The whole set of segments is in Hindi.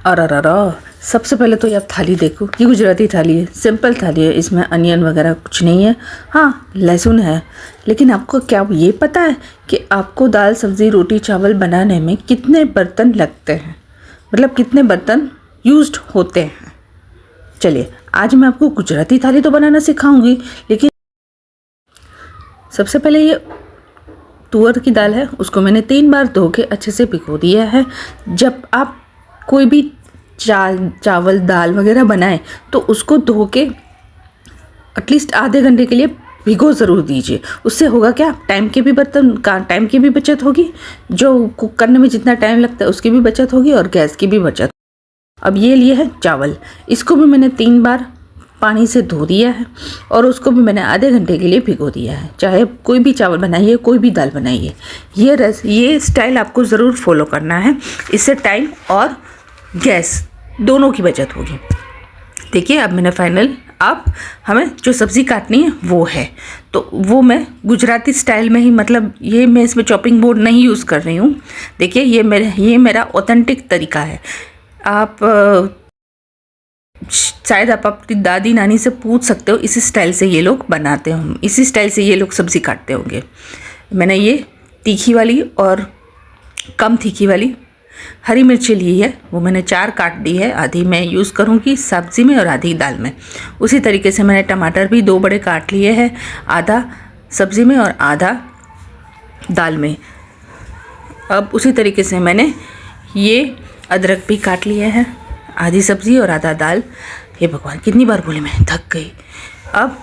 अरररा, सबसे पहले तो ये आप थाली देखो, ये गुजराती थाली है, सिंपल थाली है, इसमें अनियन वगैरह कुछ नहीं है। हाँ, लहसुन है, लेकिन आपको क्या ये पता है कि आपको दाल सब्ज़ी रोटी चावल बनाने में कितने बर्तन लगते हैं, मतलब कितने बर्तन यूज्ड होते हैं। चलिए, आज मैं आपको गुजराती थाली तो बनाना सिखाऊंगी, लेकिन सबसे पहले ये तुअर की दाल है, उसको मैंने 3 बार धो के अच्छे से भिगो दिया है। जब आप कोई भी चावल दाल वगैरह बनाएं तो उसको धो के एटलीस्ट आधे घंटे के लिए भिगो ज़रूर दीजिए। उससे होगा क्या, टाइम की भी बचत होगी, जो कुक करने में जितना टाइम लगता है उसकी भी बचत होगी और गैस की भी बचत। अब ये लिए है चावल, इसको भी मैंने 3 बार पानी से धो दिया है और उसको भी मैंने आधे घंटे के लिए भिगो दिया है। चाहे कोई भी चावल बनाइए, कोई भी दाल बनाइए, ये स्टाइल आपको ज़रूर फॉलो करना है। इससे टाइम और गैस दोनों की बचत होगी। देखिए, अब मैंने अब हमें जो सब्ज़ी काटनी है वो है, तो वो मैं गुजराती स्टाइल में ही, मतलब ये मैं इसमें चॉपिंग बोर्ड नहीं यूज़ कर रही हूँ। देखिए, ये मेरा ऑथेंटिक तरीका है। आप शायद आप अपनी दादी नानी से पूछ सकते हो, इसी स्टाइल से ये लोग बनाते हों, इसी स्टाइल से ये लोग सब्ज़ी काटते होंगे। मैंने ये तीखी वाली और कम तीखी वाली हरी मिर्ची ली है, वो मैंने 4 काट दी है। आधी मैं यूज़ करूँगी सब्ज़ी में और आधी दाल में। उसी तरीके से मैंने टमाटर भी 2 बड़े काट लिए हैं, आधा सब्ज़ी में और आधा दाल में। अब उसी तरीके से मैंने ये अदरक भी काट लिए हैं, आधी सब्ज़ी और आधा दाल। हे भगवान, कितनी बार बोली, मैं थक गई। अब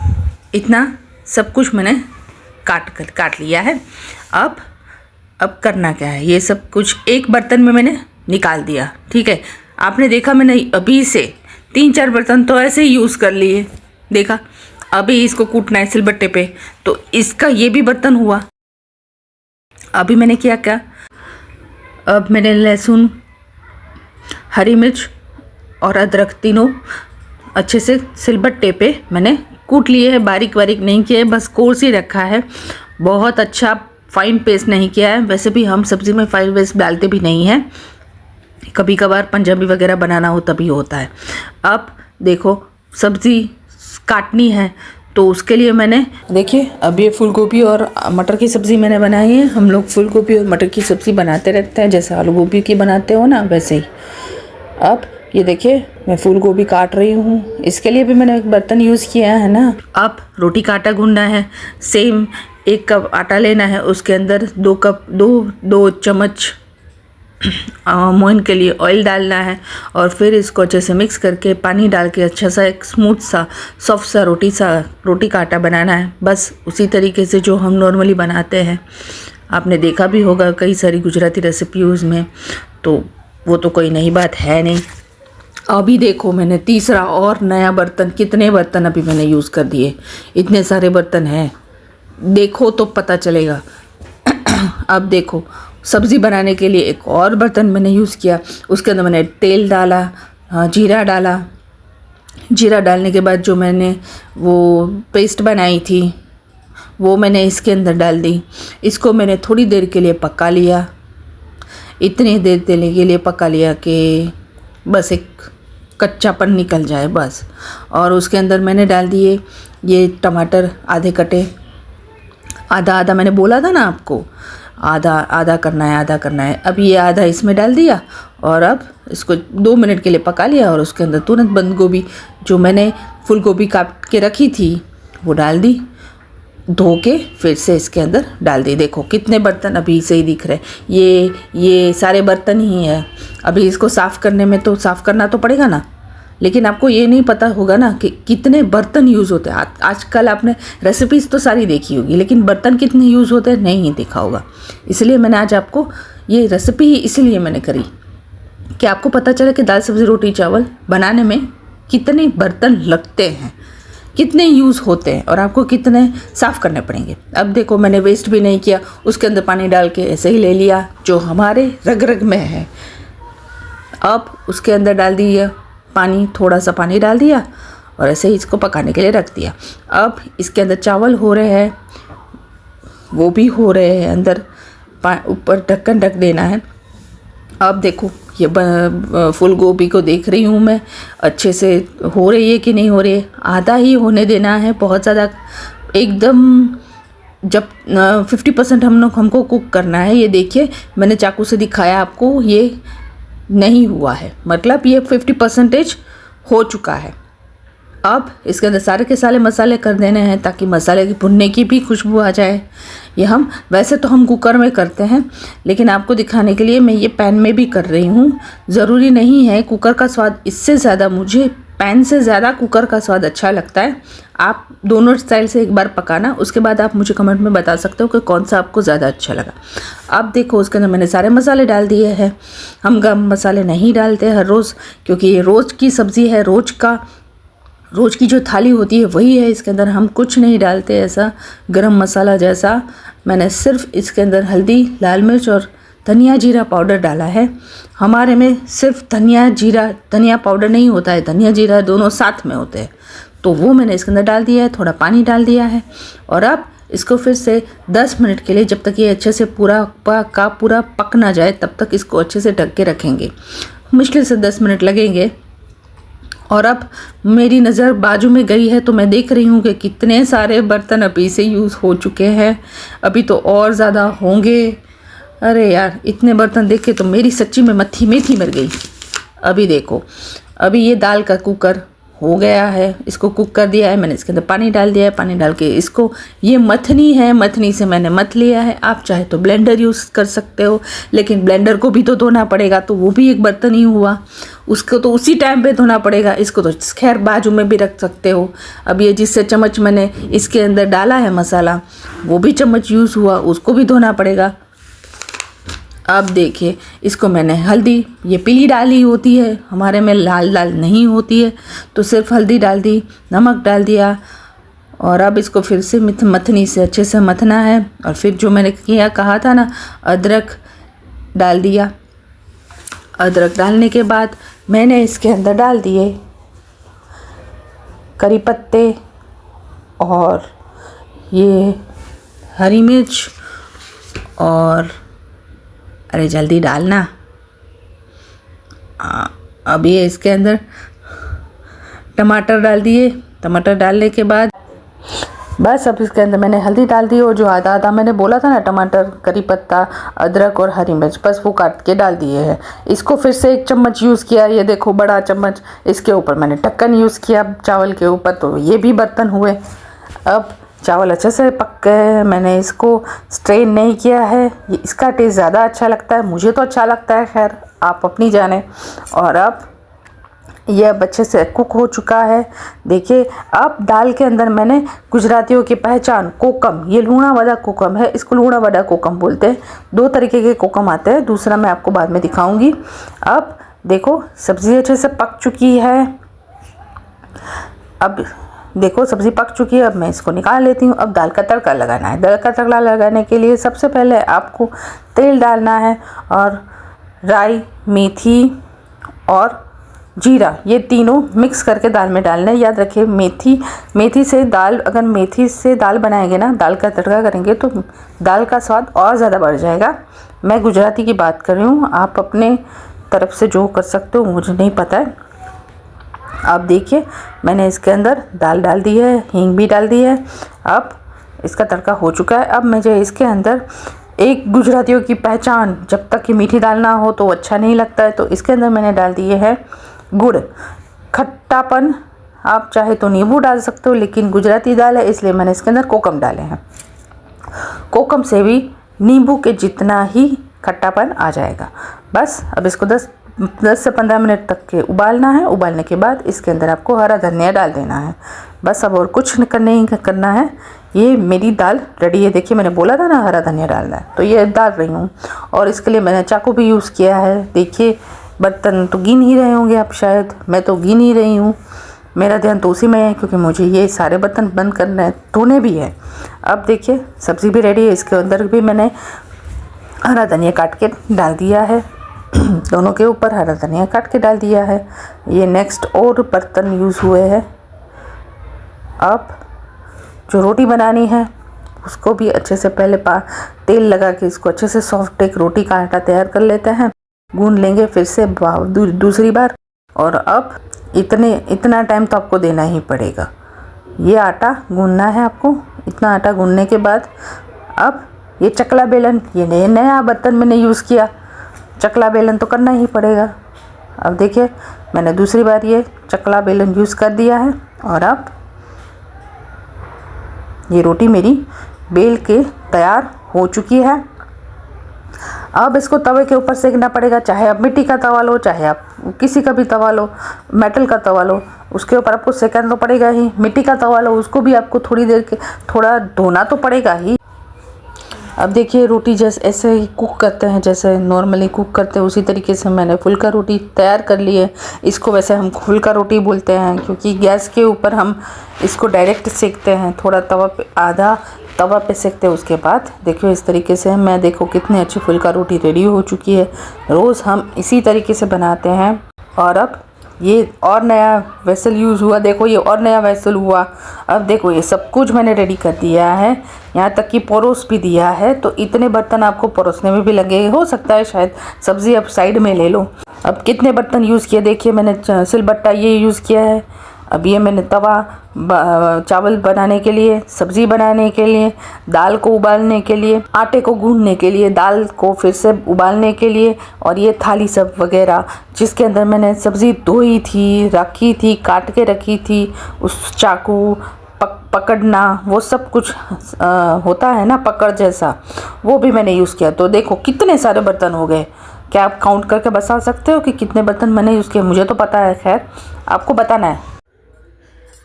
इतना सब कुछ मैंने काट लिया है। अब करना क्या है, ये सब कुछ एक बर्तन में मैंने निकाल दिया। ठीक है, आपने देखा मैंने अभी से 3-4 बर्तन तो ऐसे ही यूज़ कर लिए। देखा, अभी इसको कूटना है सिलबट्टे पे, तो इसका ये भी बर्तन हुआ। अभी मैंने क्या, अब मैंने लहसुन, हरी मिर्च और अदरक तीनों अच्छे से सिलबट्टे पे मैंने कूट लिए है। बारीक नहीं किया है, बस कोर्स ही रखा है। बहुत अच्छा फाइन पेस्ट नहीं किया है। वैसे भी हम सब्ज़ी में फाइन पेस्ट डालते भी नहीं हैं, कभी कभार पंजाबी वगैरह बनाना हो तभी होता है। अब देखो, सब्ज़ी काटनी है तो उसके लिए मैंने, देखिए, अब ये फूल गोभी और मटर की सब्ज़ी मैंने बनाई है। हम लोग फूल गोभी और मटर की सब्ज़ी बनाते रहते हैं, जैसे आलू गोभी की बनाते हो ना, वैसे ही। अब ये देखिए, मैं फूल गोभी काट रही हूँ, इसके लिए भी मैंने एक बर्तन यूज़ किया है ना। अब रोटी का आटा गूंदना है, सेम 1 कप आटा लेना है, उसके अंदर 2 चम्मच मोहन के लिए ऑयल डालना है और फिर इसको अच्छे से मिक्स करके पानी डाल के अच्छा सा एक स्मूथ सा सॉफ्ट सा रोटी का आटा बनाना है। बस उसी तरीके से जो हम नॉर्मली बनाते हैं, आपने देखा भी होगा कई सारी गुजराती रेसिपीज़ में, तो वो तो कोई नई बात है नहीं। अभी देखो, मैंने तीसरा और नया बर्तन, कितने बर्तन अभी मैंने यूज़ कर दिए, इतने सारे बर्तन हैं, देखो तो पता चलेगा। अब देखो, सब्ज़ी बनाने के लिए एक और बर्तन मैंने यूज़ किया, उसके अंदर मैंने तेल डाला, जीरा डाला। जीरा डालने के बाद जो मैंने वो पेस्ट बनाई थी वो मैंने इसके अंदर डाल दी। इसको मैंने थोड़ी देर के लिए पका लिया, इतनी देर देने के लिए पका लिया कि बस एक कच्चापन निकल जाए बस। और उसके अंदर मैंने डाल दिए ये टमाटर आधे कटे, आधा मैंने बोला था ना आपको, आधा करना है। अब ये आधा इसमें डाल दिया और अब इसको 2 मिनट के लिए पका लिया और उसके अंदर तुरंत बंद गोभी जो मैंने फूल गोभी काट के रखी थी वो डाल दी, धो के फिर से इसके अंदर डाल दी। देखो कितने बर्तन अभी से ही दिख रहे हैं, ये सारे बर्तन ही है। अभी इसको साफ़ करने में तो साफ़ करना तो पड़ेगा ना, लेकिन आपको ये नहीं पता होगा ना कि कितने बर्तन यूज़ होते हैं। आजकल आपने रेसिपीज़ तो सारी देखी होगी, लेकिन बर्तन कितने यूज़ होते हैं नहीं देखा होगा। इसलिए मैंने आज आपको ये रेसिपी ही इसलिए मैंने करी कि आपको पता चले कि दाल सब्ज़ी रोटी चावल बनाने में कितने बर्तन लगते हैं, कितने यूज़ होते हैं और आपको कितने साफ़ करने पड़ेंगे। अब देखो, मैंने वेस्ट भी नहीं किया, उसके अंदर पानी डाल के ऐसे ही ले लिया जो हमारे रग में है। अब उसके अंदर डाल दिया पानी, थोड़ा सा पानी डाल दिया और ऐसे ही इसको पकाने के लिए रख दिया। अब इसके अंदर चावल हो रहे हैं, वो भी हो रहे हैं, अंदर ऊपर ढक्कन ढक देना है। अब देखो ये फूल गोभी को देख रही हूँ मैं अच्छे से हो रही है कि नहीं हो रही है। आधा ही होने देना है, बहुत ज़्यादा एकदम जब 50% हमको कुक करना है। ये देखिए मैंने चाकू से दिखाया आपको, ये नहीं हुआ है, मतलब ये 50% हो चुका है। अब इसके अंदर सारे के सारे मसाले कर देने हैं ताकि मसाले की भुनने की भी खुशबू आ जाए। ये हम वैसे तो हम कुकर में करते हैं, लेकिन आपको दिखाने के लिए मैं ये पैन में भी कर रही हूँ। ज़रूरी नहीं है कुकर का स्वाद, इससे ज़्यादा मुझे पैन से ज़्यादा कुकर का स्वाद अच्छा लगता है। आप दोनों स्टाइल से एक बार पकाना, उसके बाद आप मुझे कमेंट में बता सकते हो कि कौन सा आपको ज़्यादा अच्छा लगा। अब देखो उसके अंदर मैंने सारे मसाले डाल दिए हैं। हम गरम मसाले नहीं डालते हर रोज़, क्योंकि ये रोज़ की सब्ज़ी है, रोज़ की जो थाली होती है वही है। इसके अंदर हम कुछ नहीं डालते ऐसा गरम मसाला जैसा। मैंने सिर्फ इसके अंदर हल्दी, लाल मिर्च और धनिया जीरा पाउडर डाला है। हमारे में सिर्फ धनिया पाउडर नहीं होता है, धनिया जीरा दोनों साथ में होते हैं, तो वो मैंने इसके अंदर डाल दिया है। थोड़ा पानी डाल दिया है और अब इसको फिर से 10 मिनट के लिए, जब तक ये अच्छे से पूरा पक ना जाए तब तक इसको अच्छे से ढक के रखेंगे। मुश्किल से 10 मिनट लगेंगे। और अब मेरी नज़र बाजू में गई है तो मैं देख रही हूँ कि कितने सारे बर्तन अभी से यूज़ हो चुके हैं, अभी तो और ज़्यादा होंगे। अरे यार, इतने बर्तन देख के तो मेरी सच्ची में मेथी मर गई। अभी देखो, अभी ये दाल का कुकर हो गया है, इसको कुक कर दिया है मैंने। इसके अंदर पानी डाल दिया है, पानी डाल के इसको, ये मथनी है, मथनी से मैंने मथ लिया है। आप चाहे तो ब्लेंडर यूज़ कर सकते हो, लेकिन ब्लेंडर को भी तो धोना पड़ेगा, तो वो भी एक बर्तन ही हुआ, उसको तो उसी टाइम पे धोना पड़ेगा। इसको तो खैर बाजू में भी रख सकते हो। अब ये जिससे चम्मच मैंने इसके अंदर डाला है मसाला, वो भी चम्मच यूज़ हुआ, उसको भी धोना पड़ेगा। अब देखिए इसको मैंने हल्दी, ये पीली डाली होती है, हमारे में लाल नहीं होती है, तो सिर्फ हल्दी डाल दी, नमक डाल दिया। और अब इसको फिर से मथनी से अच्छे से मथना है। और फिर जो मैंने कहा था ना, अदरक डाल दिया। अदरक डालने के बाद मैंने इसके अंदर डाल दिए करी पत्ते और ये हरी मिर्च, और अरे जल्दी डालना। अब ये इसके अंदर टमाटर डाल दिए। टमाटर डालने के बाद बस अब इसके अंदर मैंने हल्दी डाल दी, और जो आधा मैंने बोला था ना, टमाटर, करी पत्ता, अदरक और हरी मिर्च, बस वो काट के डाल दिए हैं। इसको फिर से 1 चम्मच यूज़ किया, ये देखो बड़ा चम्मच। इसके ऊपर मैंने ढक्कन यूज़ किया चावल के ऊपर, तो ये भी बर्तन हुए। अब चावल अच्छे से पक गए, मैंने इसको स्ट्रेन नहीं किया है। इसका टेस्ट ज़्यादा अच्छा लगता है, मुझे तो अच्छा लगता है, खैर आप अपनी जाने। और अब ये अब अच्छे से कुक हो चुका है। देखिए अब दाल के अंदर मैंने गुजरातियों की पहचान कोकम, ये लूणा वाला कोकम है, इसको लूणा वाला कोकम बोलते हैं। 2 तरीके के कोकम आते हैं, दूसरा मैं आपको बाद में दिखाऊंगी। अब देखो सब्ज़ी अच्छे से पक चुकी है। अब देखो सब्ज़ी पक चुकी है, अब मैं इसको निकाल लेती हूँ। अब दाल का तड़का लगाना है। दाल का तड़का लगाने के लिए सबसे पहले आपको तेल डालना है, और राई, मेथी और जीरा, ये तीनों मिक्स करके दाल में डालना है। याद रखिए मेथी से दाल, अगर मेथी से दाल बनाएंगे ना, दाल का तड़का करेंगे, तो दाल का स्वाद और ज़्यादा बढ़ जाएगा। मैं गुजराती की बात कर रही हूँ, आप अपने तरफ से जो कर सकते हो मुझे नहीं पता है। अब देखिए मैंने इसके अंदर दाल डाल दी है, हींग भी डाल दी है। अब इसका तड़का हो चुका है। अब मुझे इसके अंदर एक गुजरातियों की पहचान, जब तक कि मीठी दाल ना हो तो अच्छा नहीं लगता है, तो इसके अंदर मैंने डाल दिए है गुड़। खट्टापन आप चाहे तो नींबू डाल सकते हो, लेकिन गुजराती दाल है इसलिए मैंने इसके अंदर कोकम डाले हैं। कोकम से भी नींबू के जितना ही खट्टापन आ जाएगा। बस अब इसको 10 से 15 मिनट तक के उबालना है। उबालने के बाद इसके अंदर आपको हरा धनिया डाल देना है। बस अब और कुछ नहीं करना है। ये मेरी दाल रेडी है। देखिए मैंने बोला था ना हरा धनिया डालना है, तो ये डाल रही हूँ। और इसके लिए मैंने चाकू भी यूज़ किया है। देखिए बर्तन तो गिन ही रहे होंगे आप, शायद मैं तो गिन ही रही हूँ। मेरा ध्यान तो उसी में है, क्योंकि मुझे ये सारे बर्तन बंद करना है, धोने भी है। अब देखिए सब्ज़ी भी रेडी है। इसके अंदर भी मैंने हरा धनिया काट के डाल दिया है। दोनों के ऊपर हरा धनिया काट के डाल दिया है। ये नेक्स्ट और बर्तन यूज़ हुए हैं। अब जो रोटी बनानी है उसको भी अच्छे से पहले तेल लगा के इसको अच्छे से सॉफ्ट एक रोटी का आटा तैयार कर लेते हैं। गूंद लेंगे फिर से दूसरी बार। और अब इतना टाइम तो आपको देना ही पड़ेगा। ये आटा गूंदना है आपको। इतना आटा गूंदने के बाद अब ये चकला बेलन, ये नया बर्तन मैंने यूज़ किया, चकला बेलन तो करना ही पड़ेगा। अब देखिए मैंने दूसरी बार ये चकला बेलन यूज़ कर दिया है। और अब ये रोटी मेरी बेल के तैयार हो चुकी है। अब इसको तवे के ऊपर सेकना पड़ेगा, चाहे आप मिट्टी का तवा लो, चाहे आप किसी का भी तवा लो, मेटल का तवा लो, उसके ऊपर आपको सेकना तो पड़ेगा ही। मिट्टी का तवा लो, उसको भी आपको थोड़ी देर के थोड़ा धोना तो पड़ेगा ही। अब देखिए रोटी जैसे ऐसे ही कुक करते हैं, जैसे नॉर्मली कुक करते हैं उसी तरीके से मैंने फुल्का रोटी तैयार कर ली है। इसको वैसे हम फुल्का रोटी बोलते हैं क्योंकि गैस के ऊपर हम इसको डायरेक्ट सेकते हैं, थोड़ा तवा पे आधा तवा पे सेकते हैं। उसके बाद देखिए इस तरीके से मैं देखो कितनी अच्छी फुल्का रोटी रेडी हो चुकी है। रोज़ हम इसी तरीके से बनाते हैं। और अब ये और नया वेसल यूज़ हुआ, देखो ये और नया वेसल हुआ। अब देखो ये सब कुछ मैंने रेडी कर दिया है, यहाँ तक कि परोस भी दिया है। तो इतने बर्तन आपको परोसने में भी लगे, हो सकता है शायद सब्ज़ी आप साइड में ले लो। अब कितने बर्तन यूज़ किए देखिए, मैंने सिलबट्टा ये यूज़ किया है। अब ये मैंने तवा चावल बनाने के लिए, सब्ज़ी बनाने के लिए, दाल को उबालने के लिए, आटे को गूंदने के लिए, दाल को फिर से उबालने के लिए, और ये थाली सब वगैरह जिसके अंदर मैंने सब्ज़ी धोई थी, रखी थी, काट के रखी थी, उस चाकू पकड़ना वो सब कुछ होता है ना पकड़ जैसा, वो भी मैंने यूज़ किया। तो देखो कितने सारे बर्तन हो गए। क्या आप काउंट करके बता सकते हो कि कितने बर्तन मैंने यूज़ किए? मुझे तो पता है, खैर आपको बताना है।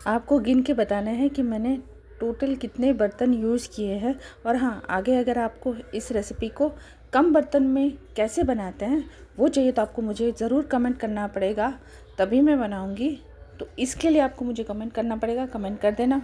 आपको गिन के बताना है कि मैंने टोटल कितने बर्तन यूज़ किए हैं। और हाँ, आगे अगर आपको इस रेसिपी को कम बर्तन में कैसे बनाते हैं वो चाहिए तो आपको मुझे ज़रूर कमेंट करना पड़ेगा, तभी मैं बनाऊँगी। तो इसके लिए आपको मुझे कमेंट करना पड़ेगा, कमेंट कर देना।